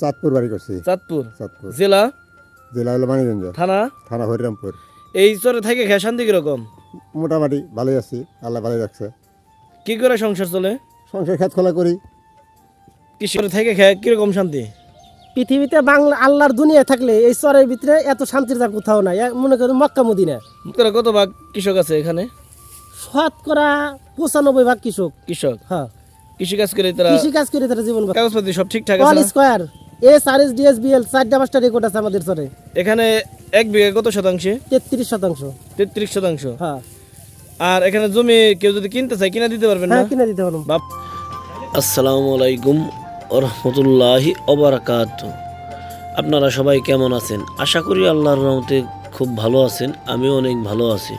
চাঁদপুর বাড়ি করছি। চাঁদপুর চাঁদপুর জেলা জেলা হলো মানিকগঞ্জ, থানা থানা হরিরামপুর। এই চরে থেকে খেয়ে শান্তি কিরকম? মোটামুটি ভালোই আছি, আল্লাহ ভালোই রাখছে। কি করে সংসার চলে? সংসার খেত খোলা করি। কিশোর থেকে খেয়ে কিরকম শান্তি? পৃথিবীতে বাংলা আল্লাহর দুনিয়া থাকলে এই চরের ভিতরে এত শান্তির জায়গা কোথাও নাই। মনে করেন মক্কা মদিনা। তোরা কত ভাগ কৃষক আছে এখানে? শতকরা 95% কৃষক। কৃষক হ্যাঁ, কৃষিকাজ করে তারা কৃষি কাজ করে তারা জীবন কাগজপত্র সব ঠিকঠাক অল আছে না? স্কয়ার SRS DSBL 4টা রেকর্ড আছে আমাদের চরে। এখানে এক বিঘা কত শতাংশে? 33%। 33%। হ্যাঁ আর এখানে জমি কেউ যদি কিনতে চায় কিনা দিতে পারবেন না? হ্যাঁ, কিনে দিতে পারবো। বাপ আসসালামু আলাইকুম ওয়া রাহমাতুল্লাহি ওয়া বারাকাতুহু। আপনারা সবাই কেমন আছেন? আশা করি আল্লাহর রহমতে খুব ভালো আছেন। আমিও অনেক ভালো আছি।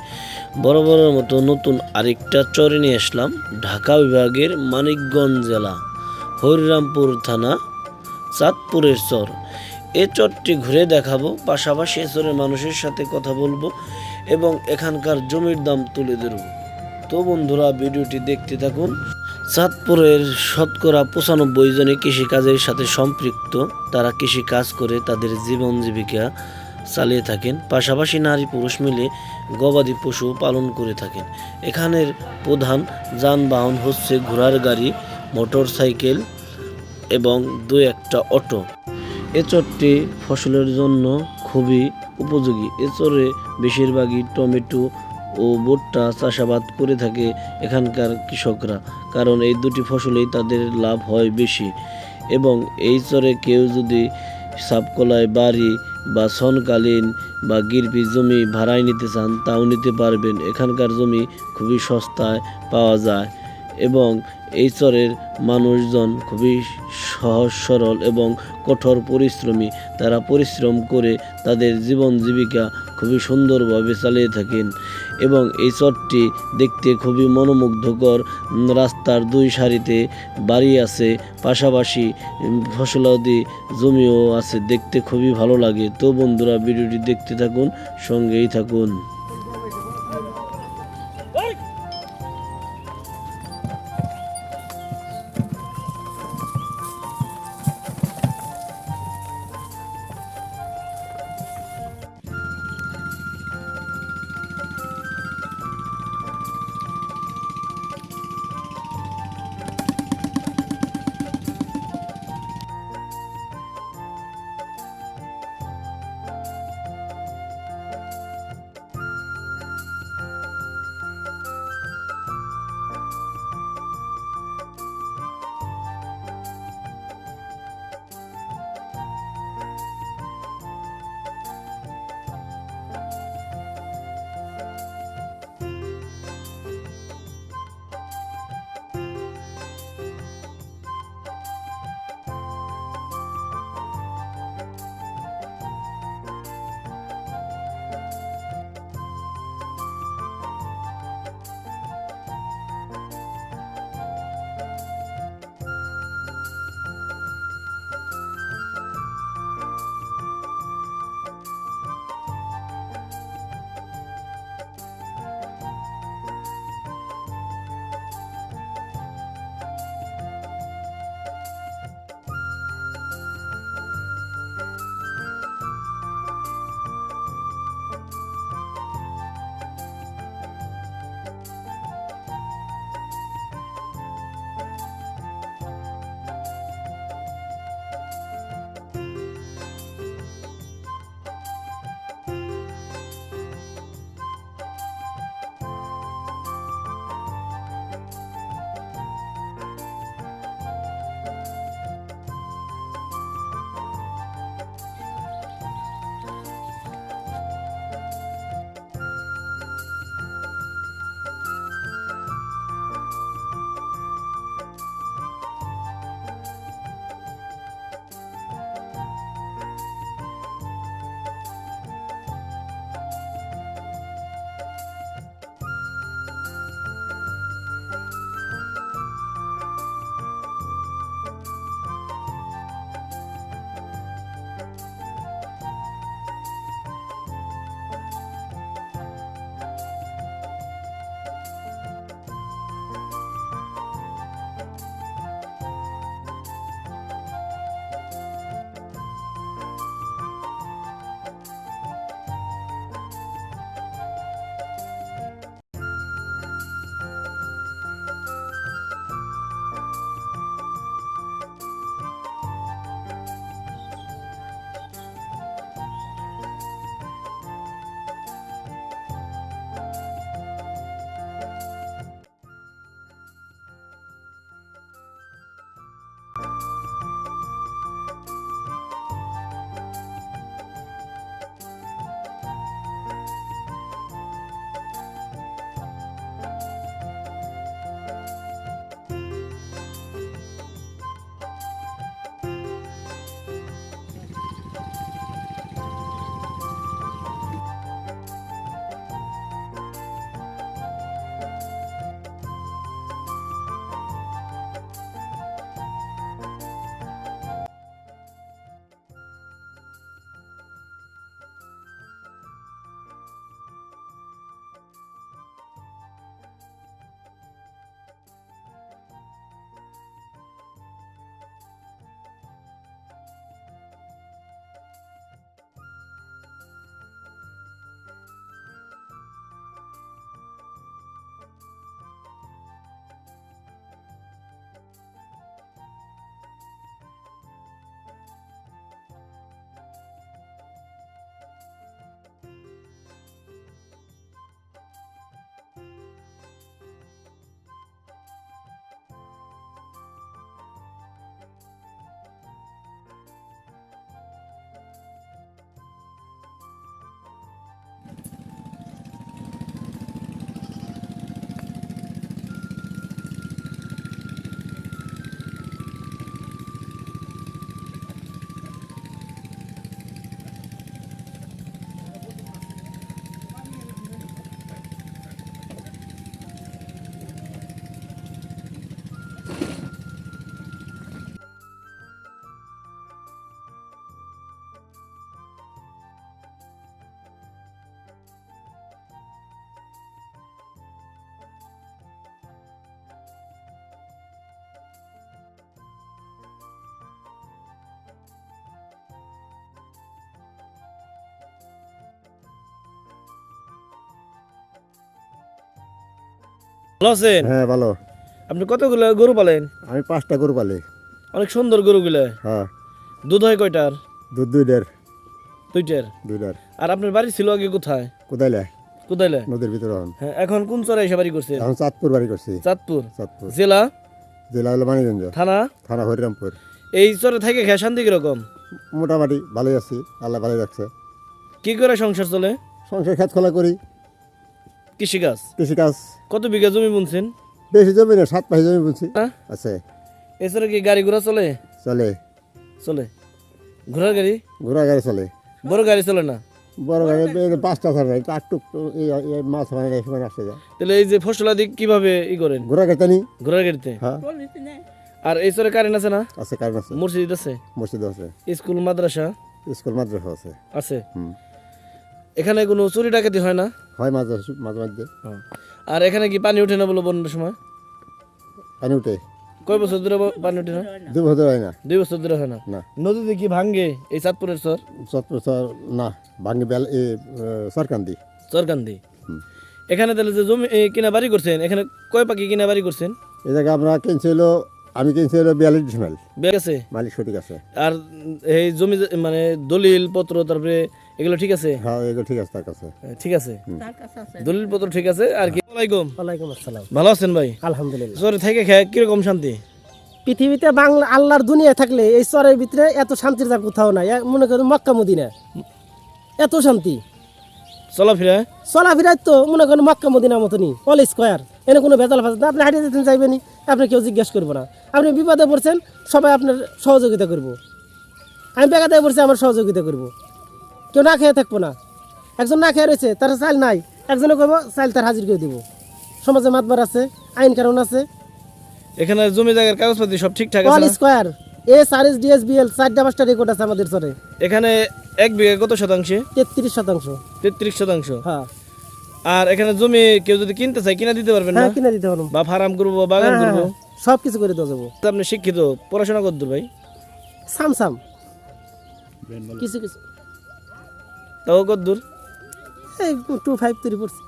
বরাবরের মতো নতুন আরেকটা চরে নিয়ে আসলাম। ঢাকা বিভাগের মানিকগঞ্জ জেলা হরিরামপুর থানা চাঁদপুরের চর। এ চরটি ঘুরে দেখাবো, পাশাপাশি এ চরের মানুষের সাথে কথা বলবো এবং এখানকার জমির দাম তুলে ধরব। তো বন্ধুরা, ভিডিওটি দেখতে থাকুন। চাঁদপুরের শতকরা 95 জনই কৃষিকাজের সাথে সম্পৃক্ত। তারা কৃষি কাজ করে তাদের জীবন জীবিকা চালিয়ে থাকেন। পাশাপাশি নারী পুরুষ মিলে গবাদি পশু পালন করে থাকেন। এখানের প্রধান যানবাহন হচ্ছে ঘোড়ার গাড়ি, মোটর সাইকেল এবং দু একটা অটো। এ চরটি ফসলের জন্য খুবই উপযোগী। এ চরে বেশিরভাগই টমেটো ও ভুট্টা চাষাবাদ করে থাকে এখানকার কৃষকরা, কারণ এই দুটি ফসলেই তাদের লাভ হয় বেশি। এবং এই চরে কেউ যদি সাপকলায় বাড়ি বা সনকালীন বা গিরপি জমি ভাড়ায় নিতে চান তাও নিতে পারবেন। এখানকার জমি খুবই সস্তায় পাওয়া যায় এবং এই চরের মানুষজন খুবই সহজ সরল এবং কঠোর পরিশ্রমী। তারা পরিশ্রম করে তাদের জীবন জীবিকা খুবই সুন্দরভাবে চালিয়ে থাকেন এবং এই চরটি দেখতে খুবই মনোমুগ্ধকর। রাস্তার দুই সারিতে বাড়ি আছে, পাশাপাশি ফসলাদি জমিও আছে, দেখতে খুবই ভালো লাগে। তো বন্ধুরা, ভিডিওটি দেখতে থাকুন, সঙ্গেই থাকুন। ভালো আছেন? হ্যাঁ ভালো। আপনি কতগুলো গরু পালেন? আমি 5টা গরু পালি। অনেক সুন্দর গরুগুলো। হ্যাঁ, দুধ হয় কয়টার? দুধ দুইটার। দুইটার। আর আপনার বাড়ি ছিল আগে কোথায়? কোদাইলে কোদাইলে? নদীর ভিতরে হন। হ্যাঁ, এখন কোন চরে এসে বাড়ি করছে? এখন চাঁদপুর বাড়ি করছি। চাঁদপুর। চাঁদপুর জেলা? জেলা হলো মানিকগঞ্জ, থানা? থানা হরিরামপুর। এই চরে থেকে খেয়ে শান্তি কিরকম? মোটামুটি ভালোই আছি, আল্লাহ ভালোই রাখছে। কি করে সংসার চলে? সংসার খেত খোলা করি, কৃষিকাজ? কৃষিকাজ। কত বিঘা জমি বুনছেন? বেশি জমি না, 7 পাঁচ জমি বুনছি। হ্যাঁ? আছে, এছাড়া কি গাড়ি ঘোড়া চলে? চলে। চলে। ঘোড়ার গাড়ি? ঘোড়া গাড়ি চলে। বড় গাড়ি চলে না? বড় গাড়ি 5টা ছাড়া টাকটুক এই মাছ মানে এই সময় আসে যায়। তাহলে এই যে ফসলাদি কিভাবে ই করেন? ঘোড়া গাড়িতে নি। ঘোড়ার গাড়িতে? হ্যাঁ আর এই চরে কারেন্ট আছে না? আছে, কারণ আছে, মসজিদ আছে? মসজিদ আছে, স্কুল মাদ্রাসা স্কুল মাদ্রাসা আছে। আছে? হুম, এখানে কোনো চুরি ডাকাতি হয় না? হয় মাঝে মাঝে মাঝে। আর এখানে কি পানি ওঠে না বলে বন্যার সময়? পানি উঠে কয় বছর ধরে পানি ওঠে না? 2 বছর হয় না। 2 বছর ধরে হয় না? না, নদীতে কি ভাঙ্গে এই চাঁদপুরের চর? চর না, ভাঙ্গি বেল সরকান্দি। চরকান্দি। হুম। এখানে তাহলে যে জমি কিনা বাড়ি করছেন, এখানে কয় পাখি কিনা বাড়ি করছেন? এই জায়গা আমরা কিনছিল, আমি কিনছিল 42 ডিসমেল। বেগ আছে? মালিক সঠিক আছে। আর এই জমি মানে দলিল পত্র তারপরে এগুলো ঠিক আছে? হ্যাঁ, এগুলো ঠিক আছে তার কাছে। ঠিক আছে, দলিল পত্র ঠিক আছে। আর কি? ওয়ালাইকুম। ওয়ালাইকুম আসসালাম। ভালো আছেন ভাই? আলহামদুলিল্লাহ। চরে থেকে খেয়ে কিরকম শান্তি? পৃথিবীতে বাংলা আল্লাহর দুনিয়া থাকলে এই চরের ভিতরে এত শান্তির জায়গা কোথাও নাই। মনে করেন মক্কা মদিনা, এত শান্তি। চলাফেরা? চলাফেরায় তো মনে করেন মক্কা মদিনার মতনই, অল স্কোয়ার। এনে কোনো ভেজাল ফাজাল না। আপনি হাঁটিয়ে যেতে চাইবেনি, আপনি কেউ জিজ্ঞেস করবো না। আপনি বিপদে পড়ছেন, সবাই আপনার সহযোগিতা করব। আমি বেকাতে পড়ছি, আমার সহযোগিতা করব। কেউ না খেয়ে থাকবো না। একজন না খেয়ে রয়েছে, তার চাল নাই, একজনে করবো চাল তার হাজির করে দিব। সমাজে মাতবার আছে, আইন কারণ আছে। এখানে জমি জায়গার কাগজপাতি সব ঠিকঠাক আছে অল না? স্কোয়ার, SRS DSBL 4টা 5টা রেকর্ড আছে আমাদের চরে। এখানে 1 বিঘা কত শতাংশে? 33%। 33%। হ্যাঁ আর এখানে জমি কেউ যদি কিনতে চায় কিনা দিতে পারবেন না? হ্যাঁ, কিনে দিতে পারবো। বা ফার্ম করবো, বাগান হ্যাঁ, করবো? হ্যাঁ, সব কিছু করে দেওয়া যাবো। আপনি শিক্ষিত, পড়াশোনা করতে ভাই? সাম কিছু কিছু, তাও কদ্দূর? এই 2-5 তৈরি পড়ছি।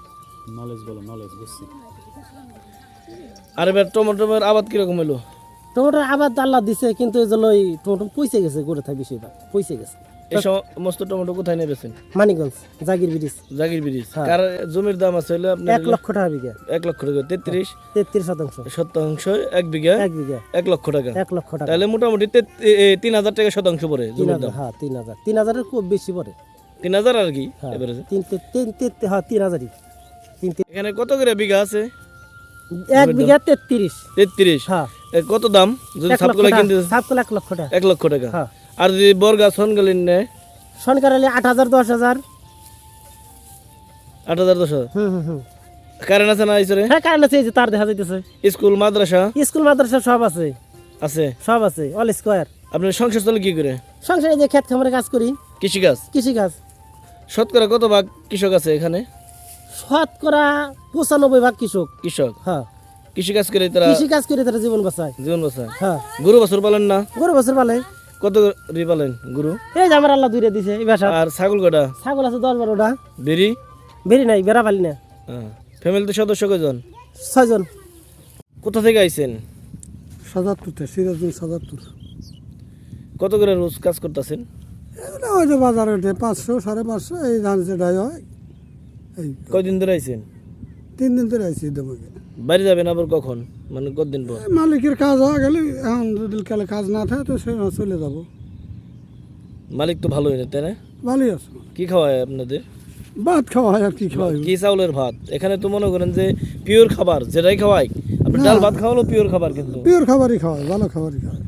আর এবার টমেটোর আবাদ কিরকম হলো? টমেটোর আবাদ আল্লাহ দিছে, কিন্তু এই জন্য ওই টমেটো পয়সে গেছে, গড়ে থাকে বেশিরভাগ পয়সে গেছে। এই সমস্ত টমেটো কোথায় নেবেছেন? মানিকগঞ্জ জাগির ব্রিজ। জাগির ব্রিজ। হ্যাঁ। কার জমির দাম আছে হলো আপনার? 1 লক্ষ টাকা বিঘা। 1 লক্ষ টাকা। 33% শতাংশ 1 বিঘা 1 বিঘা 1 লক্ষ টাকা। 1 লক্ষ টাকা। তাহলে মোটামুটি 3000 টাকা শতাংশ পড়ে জমির দাম। হ্যাঁ 3000 খুব বেশি পড়ে। 3000 আর কি হ্যাঁ এবারে? 3000ই। এখানে কত করে বিঘা আছে? 1 বিঘা 33। 33। হ্যাঁ, কত দাম যদি সাপগুলা কিনতে? সাপগুলো 1 লক্ষ টাকা। 1 লক্ষ টাকা। হ্যাঁ। আর যদি বর্গা সনগালিন নেয়? সরকার হলে 8000 10,000। 8000 10,000। হুম। কারেন্ট আছে না এইসরে? হ্যাঁ কারণ আছে, এই যে তার দেখা যাইতেছে। স্কুল মাদ্রাসা? স্কুল মাদ্রাসা সব আছে। আছে? সব আছে, অল স্কোয়ার। আপনার সংসার চলে কি করে? সংসারে যে ক্ষেত খামারে কাজ করি, কৃষিকাজ? কৃষিকাজ। শতকরা কত ভাগ কৃষক আছে এখানে? শতকরা 95% কৃষক। কৃষক? হ্যাঁ, কৃষিকাজ করে তারা কৃষিকাজ করে তারা জীবন বাঁচায়। জীবন বাঁচায়। হ্যাঁ, গরু বাছুর পালেন না? গরু বছর পালে। কত রি পালেন গরু? এই যে আমার আল্লাহ দুইটা দিছে এই বাসা। আর ছাগল কটা? ছাগল আছে 10-12টা। বেরি? বেরি নাই, বেড়া পালি না। ফ্যামিলিতে সদস্য কয়জন? 6 জন। কোথা থেকে আইছেন? সাজাত্তরটা সিরাজুল সাজাত্তর। কত করে রোজ কাজ করতেছেন? এগুলো ওই যে বাজারে ওঠে 500 550 এই ধান যেটাই হয়। এই কয়দিন ধরে আইছেন? 3 দিন ধরে আইছি দেবকে। বাড়ি যাবেন আবার কখন, মানে কতদিন পর? মালিকের কাজ হয়ে গেলে এখন যদি কালে কাজ না থাকে তো সে চলে যাব। মালিক তো ভালোই না, তাই না? ভালোই আছে। কি খাওয়ায় আপনাদের? ভাত খাওয়া হয় আর কি খাওয়াই। কি চাউলের ভাত? এখানে তো মনে করেন যে পিওর খাবার যেটাই খাওয়াই, আপনি ডাল ভাত খাওয়ালো পিওর খাবার, কিন্তু পিওর খাবারই খাওয়ায়, ভালো খাবারই খাওয়ায়।